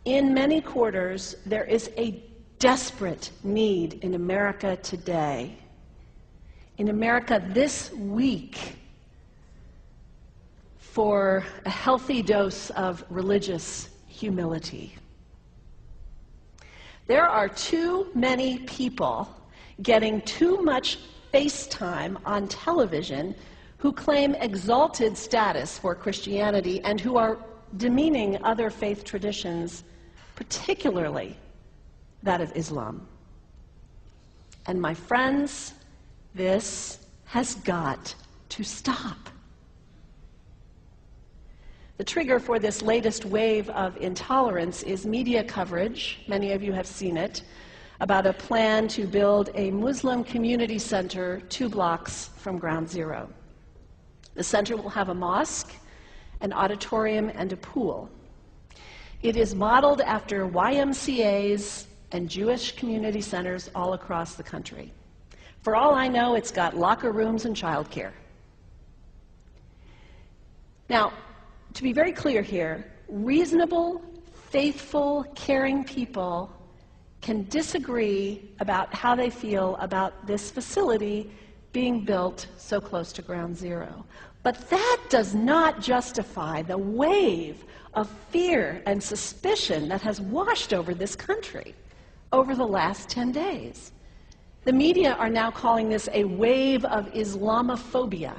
In many quarters, there is a desperate need in America today, in America this week, for a healthy dose of religious humility. There are too many people getting too much face time on television who claim exalted status for Christianity and who are demeaning other faith traditions, particularly that of Islam. And my friends, this has got to stop. The trigger for this latest wave of intolerance is media coverage, many of you have seen it, about a plan to build a Muslim community center 2 blocks from Ground Zero. The center will have a mosque, an auditorium, and a pool. It is modeled after YMCAs and Jewish community centers all across the country. For all I know, it's got locker rooms and childcare. Now, to be very clear here, reasonable, faithful, caring people can disagree about how they feel about this facility being built so close to Ground Zero. But that does not justify the wave of fear and suspicion that has washed over this country over the last 10 days. The media are now calling this a wave of Islamophobia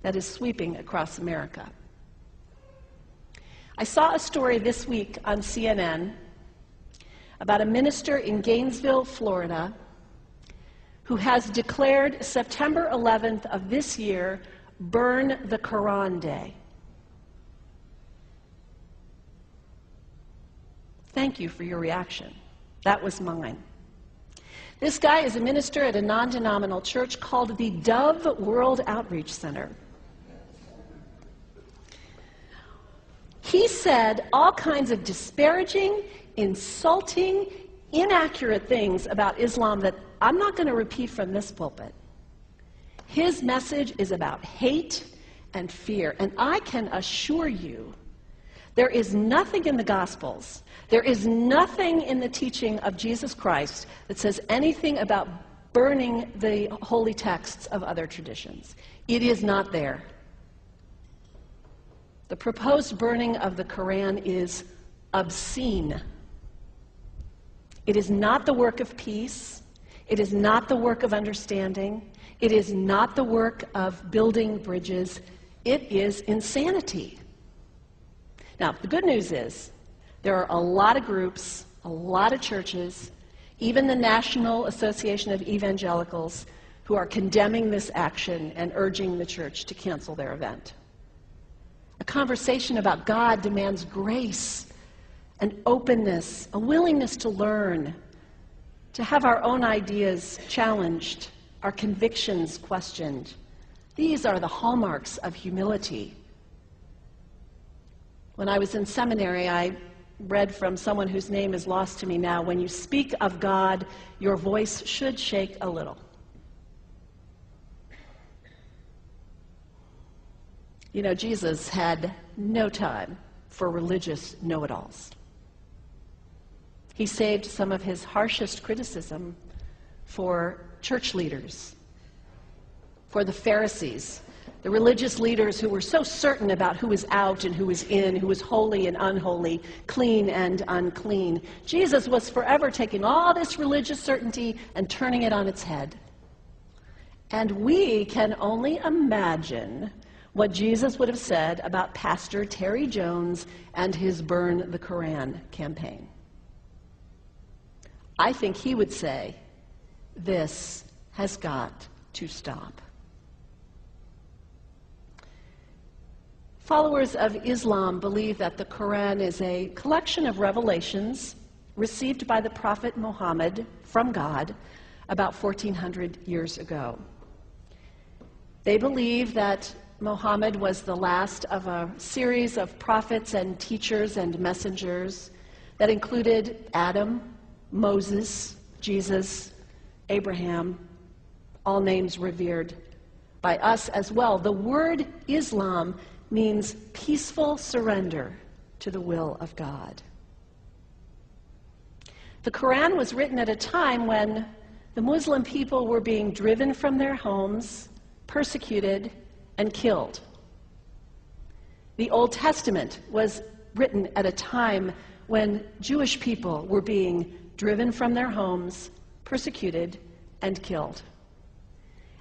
that is sweeping across America. I saw a story this week on CNN about a minister in Gainesville, Florida, who has declared September 11th of this year Burn the Quran Day. Thank you for your reaction. That was mine. This guy is a minister at a non-denominational church called the Dove World Outreach Center. He said all kinds of disparaging, insulting, inaccurate things about Islam that I'm not going to repeat from this pulpit. His message is about hate and fear, and I can assure you there is nothing in the Gospels, there is nothing in the teaching of Jesus Christ that says anything about burning the holy texts of other traditions. It is not there. The proposed burning of the Quran is obscene. It is not the work of peace. It is not the work of understanding. It is not the work of building bridges. It is insanity. Now, the good news is there are a lot of groups, a lot of churches, even the National Association of Evangelicals, who are condemning this action and urging the church to cancel their event. A conversation about God demands grace and openness, a willingness to learn, to have our own ideas challenged, our convictions questioned. These are the hallmarks of humility. When I was in seminary, I read from someone whose name is lost to me now, when you speak of God, your voice should shake a little. You know, Jesus had no time for religious know-it-alls. He saved some of his harshest criticism for church leaders, for the Pharisees, the religious leaders who were so certain about who was out and who was in, who was holy and unholy, clean and unclean. Jesus was forever taking all this religious certainty and turning it on its head. And we can only imagine what Jesus would have said about Pastor Terry Jones and his Burn the Quran campaign. I think he would say, this has got to stop. Followers of Islam believe that the Quran is a collection of revelations received by the Prophet Muhammad from God about 1400 years ago. They believe that Muhammad was the last of a series of prophets and teachers and messengers that included Adam, Moses, Jesus, Abraham, all names revered by us as well. The word Islam means peaceful surrender to the will of God. The Quran was written at a time when the Muslim people were being driven from their homes, persecuted, and killed. The Old Testament was written at a time when Jewish people were being driven from their homes, persecuted, and killed.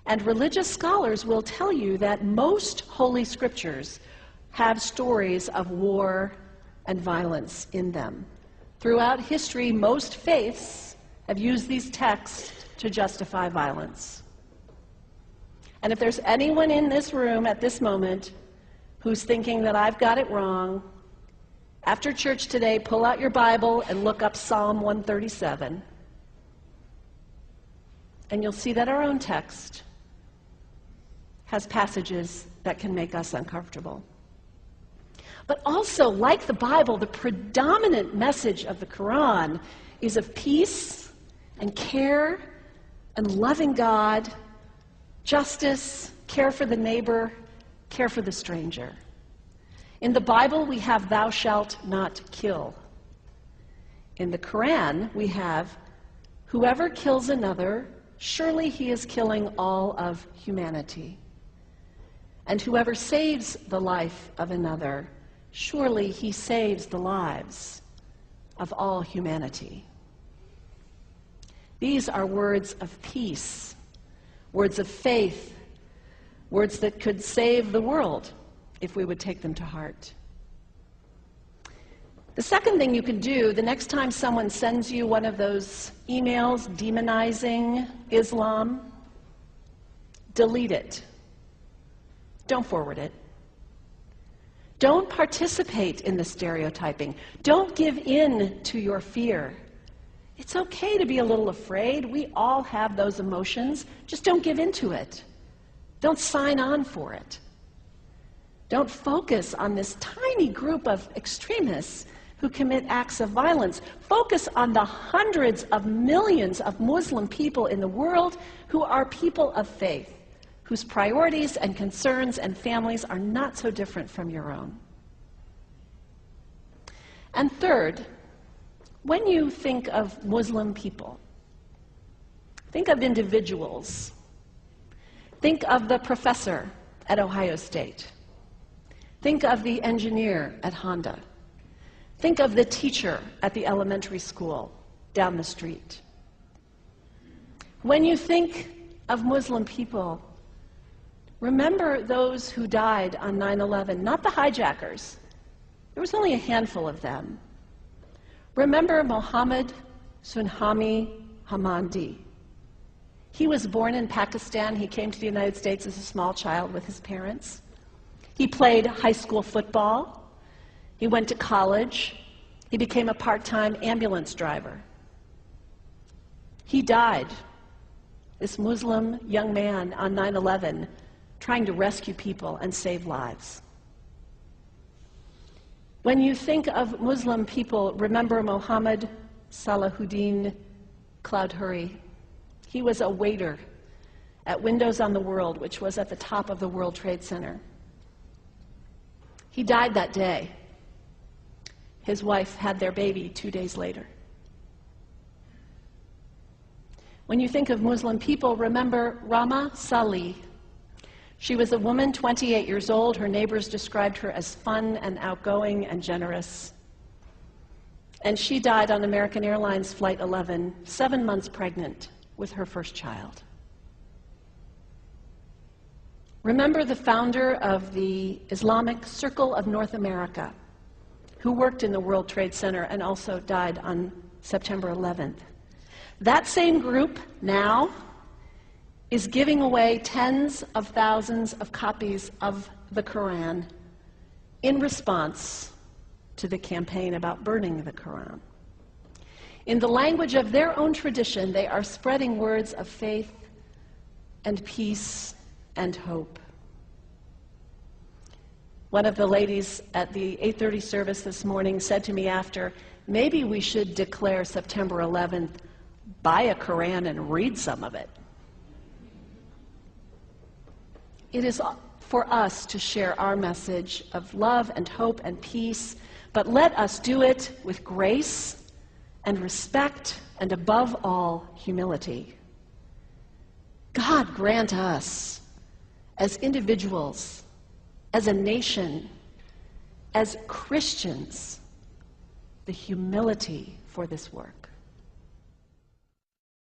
And religious scholars will tell you that most holy scriptures have stories of war and violence in them. Throughout history, most faiths have used these texts to justify violence. And if there's anyone in this room at this moment who's thinking that I've got it wrong, after church today, pull out your Bible and look up Psalm 137. And you'll see that our own text has passages that can make us uncomfortable. But also, like the Bible, the predominant message of the Quran is of peace and care and loving God, justice, care for the neighbor, care for the stranger. In the Bible, we have thou shalt not kill. In the Quran, we have whoever kills another, surely he is killing all of humanity. And whoever saves the life of another, surely he saves the lives of all humanity. These are words of peace, words of faith, words that could save the world if we would take them to heart. The second thing you can do the next time someone sends you one of those emails demonizing Islam, delete it. Don't forward it. Don't participate in the stereotyping. Don't give in to your fear. It's okay to be a little afraid. We all have those emotions. Just don't give in to it. Don't sign on for it. Don't focus on this tiny group of extremists who commit acts of violence. Focus on the hundreds of millions of Muslim people in the world who are people of faith, whose priorities and concerns and families are not so different from your own. And third, when you think of Muslim people, think of individuals. Think of the professor at Ohio State. Think of the engineer at Honda. Think of the teacher at the elementary school down the street. When you think of Muslim people, remember those who died on 9/11, not the hijackers. There was only a handful of them. Remember Mohammed Sunhami Hamandi. He was born in Pakistan. He came to the United States as a small child with his parents. He played high school football. He went to college. He became a part-time ambulance driver. He died, this Muslim young man, on 9/11, trying to rescue people and save lives. When you think of Muslim people, remember Mohammed Salahuddin Cloudhurry. He was a waiter at Windows on the World, which was at the top of the World Trade Center. He died that day. His wife had their baby 2 days later. When you think of Muslim people, remember Rama Salih. She was a woman, 28 years old. Her neighbors described her as fun and outgoing and generous. And she died on American Airlines Flight 11, 7 months pregnant with her first child. Remember the founder of the Islamic Circle of North America, who worked in the World Trade Center and also died on September 11th. That same group now is giving away tens of thousands of copies of the Quran in response to the campaign about burning the Quran. In the language of their own tradition, they are spreading words of faith and peace and hope. One of the ladies at the 8:30 service this morning said to me after, maybe we should declare September 11th, buy a Quran and read some of it. It is for us to share our message of love and hope and peace, but let us do it with grace and respect, and above all, humility. God grant us, as individuals, as a nation, as Christians, the humility for this work.